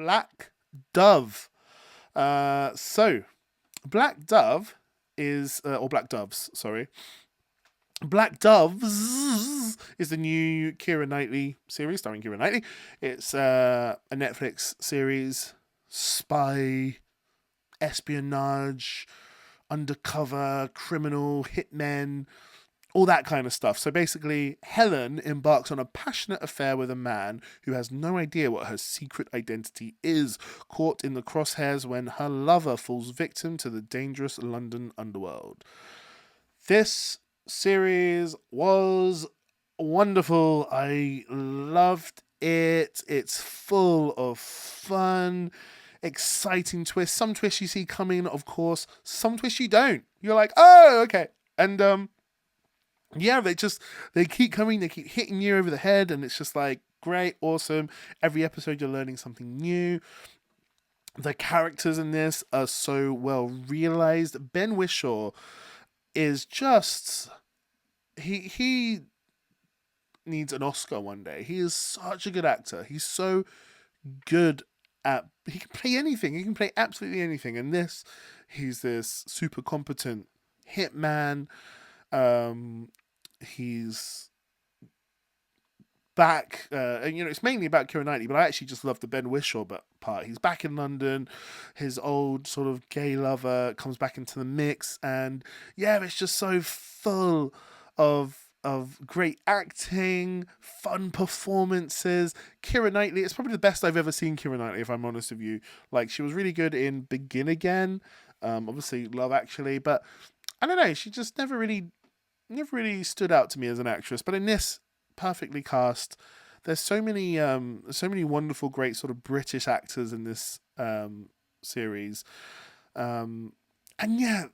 Black Dove. So Black Dove is, or Black Doves, sorry. Black Doves is the new Kiera Knightly series starring Kiera Knightly. It's a Netflix series, spy, espionage, undercover, criminal, hitmen, all that kind of stuff. So basically, Helen embarks on a passionate affair with a man who has no idea what her secret identity is, caught in the crosshairs when her lover falls victim to the dangerous London underworld. This series was wonderful. I loved it. It's full of fun, exciting twists. Some twists you see coming, of course. Some twists you don't. You're like, oh, okay. And yeah, they keep coming, they keep hitting you over the head, and it's just like great, awesome. Every episode you're learning something new. The characters in this are so well realized. Ben Whishaw is just he needs an Oscar one day. He is such a good actor. He's so good at he can play anything. He can play absolutely anything. And he's this super competent hitman. He's back, and it's mainly about Kiera Knightly, but I actually just love the Ben Whishaw part. He's back in London, his old sort of gay lover comes back into the mix, and yeah, it's just so full of great acting, fun performances. Kiera Knightly, it's probably the best I've ever seen Kiera Knightly, if I'm honest with you. Like, she was really good in Begin Again, obviously Love Actually, but I don't know, she just never really stood out to me as an actress. But in this, perfectly cast. There's so many wonderful, great sort of British actors in this series, and yeah,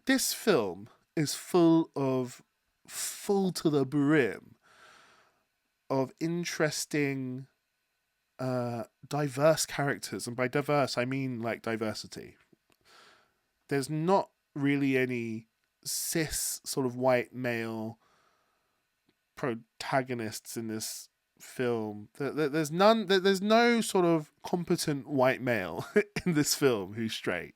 this film is full to the brim of interesting, diverse characters, and by diverse I mean like diversity. There's not really any cis sort of white male protagonists in this film. There's none. There's no sort of competent white male in this film who's straight.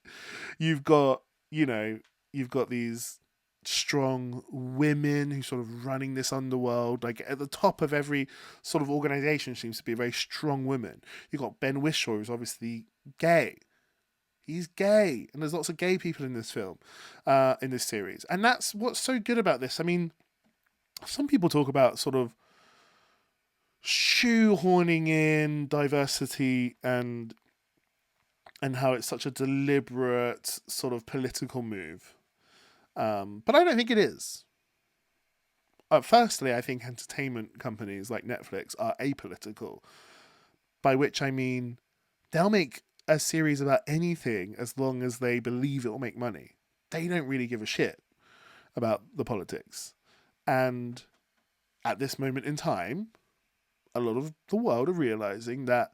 You've got these strong women who sort of running this underworld. Like, at the top of every sort of organization seems to be a very strong woman. You've got Ben Whishaw, who's obviously gay. He's gay, and there's lots of gay people in this film, in this series, and that's what's so good about this. I mean, some people talk about sort of shoehorning in diversity and how it's such a deliberate sort of political move, but I don't think it is. Firstly, I think entertainment companies like Netflix are apolitical, by which I mean they'll make a series about anything as long as they believe it will make money. They don't really give a shit about the politics. And at this moment in time, a lot of the world are realizing that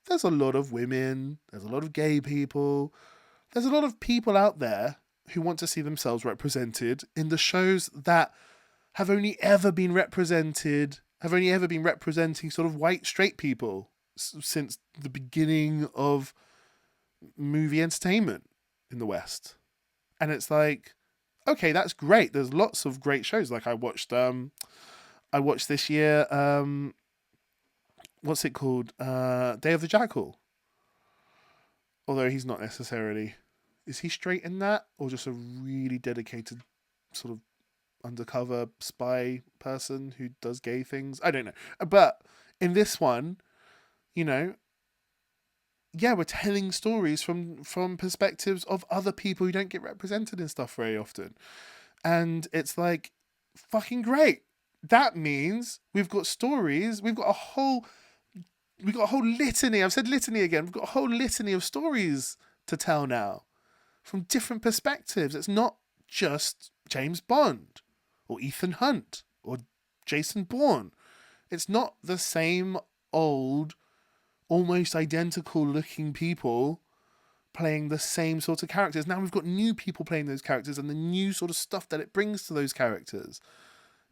there's a lot of women, there's a lot of gay people, there's a lot of people out there who want to see themselves represented in the shows that have only ever been representing sort of white straight people since the beginning of movie entertainment in the West. And it's like, okay, that's great. There's lots of great shows. Like, I watched this year, what's it called? Day of the Jackal. Although he's not necessarily, is he straight in that, or just a really dedicated sort of undercover spy person who does gay things? I don't know. But in this one, yeah, we're telling stories from perspectives of other people who don't get represented in stuff very often. And it's like, fucking great. That means we've got stories, we've got a whole litany. I've said litany again. We've got a whole litany of stories to tell now from different perspectives. It's not just James Bond or Ethan Hunt or Jason Bourne. It's not the same old, almost identical looking people playing the same sort of characters. Now we've got new people playing those characters and the new sort of stuff that it brings to those characters,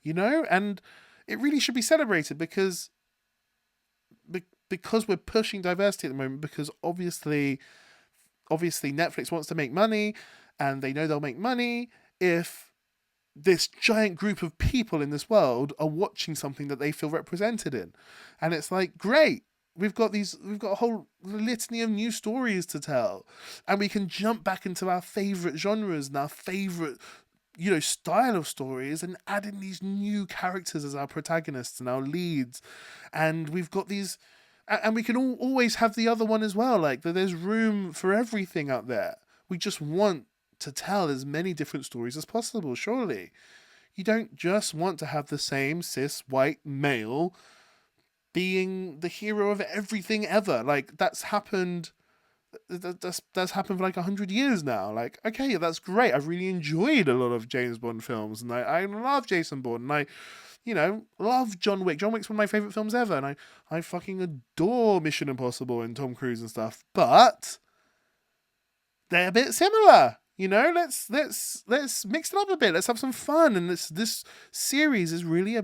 and it really should be celebrated because because we're pushing diversity at the moment, because obviously Netflix wants to make money, and they know they'll make money if this giant group of people in this world are watching something that they feel represented in. And it's like, great. We've got a whole litany of new stories to tell, and we can jump back into our favorite genres and our favorite, style of stories, and add in these new characters as our protagonists and our leads. And we've got these, and we can always have the other one as well. Like, there's room for everything out there. We just want to tell as many different stories as possible, surely. You don't just want to have the same cis white male being the hero of everything ever. Like, that's happened for like 100 years now. Like, okay, that's great. I've really enjoyed a lot of James Bond films, and I love Jason Bourne, and I love John Wick. John Wick's one of my favourite films ever, and I fucking adore Mission Impossible and Tom Cruise and stuff. But they're a bit similar. Let's mix it up a bit. Let's have some fun. And this series is really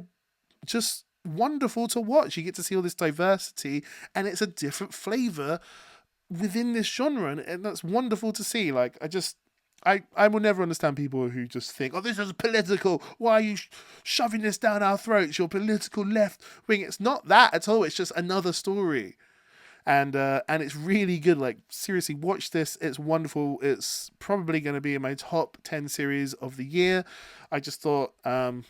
just wonderful to watch. You get to see all this diversity, and it's a different flavour within this genre, and that's wonderful to see. Like, I will never understand people who just think, oh, this is political. Why are you shoving this down our throats? You're political left wing. It's not that at all. It's just another story. And it's really good. Like, seriously, watch this. It's wonderful. It's probably going to be in my top 10 series of the year. I just thought it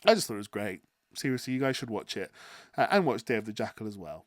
was great. Seriously, you guys should watch it, and watch Day of the Jackal as well.